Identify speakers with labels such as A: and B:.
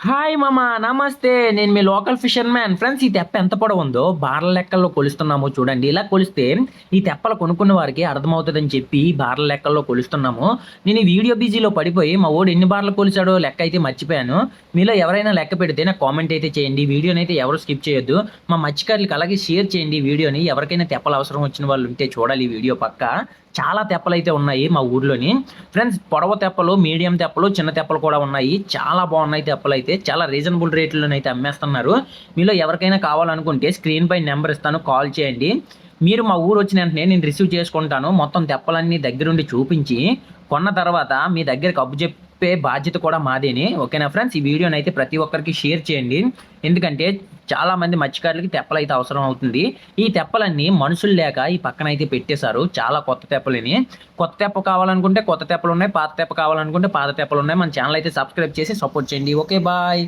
A: Hi మామ నమస్తే. నేను మీ లోకల్ ఫిషర్ మ్యాన్. ఫ్రెండ్స్ ఈ తెప్ప ఎంత పొడవుందో బార్ల లెక్కల్లో కొలుస్తున్నాము చూడండి. ఇలా కొలిస్తే ఈ తెప్పలు కొనుక్కున్న వారికి అర్థమవుతుందని చెప్పి బార్ల లెక్కల్లో కొలుస్తున్నాము. నేను ఈ వీడియో బిజీలో పడిపోయి మా వోడు ఎన్ని బార్లు కొలిచాడో లెక్క అయితే మర్చిపోయాను. మీలో ఎవరైనా లెక్క పెడితే నాకు కామెంట్ అయితే చేయండి. వీడియోని అయితే ఎవరు స్కిప్ చేయొద్దు. మా మత్స్యకారులకు అలాగే షేర్ చేయండి వీడియోని. ఎవరికైనా తెప్పలు అవసరం వచ్చిన వాళ్ళు ఉంటే చూడాలి ఈ వీడియో పక్క. చాలా తెప్పలైతే ఉన్నాయి మా ఊర్లోని. ఫ్రెండ్స్ పొడవ తెప్పలు, మీడియం తెప్పలు, చిన్న తెప్పలు కూడా ఉన్నాయి. చాలా బాగున్నాయి తెప్పలైతే. చాలా రీజనబుల్ రేట్లోనైతే అమ్మేస్తున్నారు. మీలో ఎవరికైనా కావాలనుకుంటే స్క్రీన్ పై నెంబర్ ఇస్తాను, కాల్ చేయండి. మీరు మా ఊరు వచ్చిన వెంటనే నేను రిసీవ్ చేసుకుంటాను. మొత్తం తెప్పలన్నీ దగ్గరుండి చూపించి కొన్న తర్వాత మీ దగ్గరికి అప్పు చెప్పే బాధ్యత కూడా మాదేని. ఓకేనా ఫ్రెండ్స్? ఈ వీడియోని అయితే ప్రతి ఒక్కరికి షేర్ చేయండి. ఎందుకంటే చాలా మంది మత్స్యకారులకి తెప్పలు అయితే అవసరం అవుతుంది. ఈ తెప్పలన్నీ మనుషులు లేక ఈ పక్కన అయితే పెట్టేశారు. చాలా కొత్త తెప్పలని. కొత్త తెప్ప కావాలనుకుంటే కొత్త తెప్పలు ఉన్నాయి, పాత తెప్ప కావాలనుకుంటే పాత తెప్పలు ఉన్నాయి. మన ఛానల్ అయితే సబ్స్క్రైబ్ చేసి సపోర్ట్ చేయండి. Okay bye.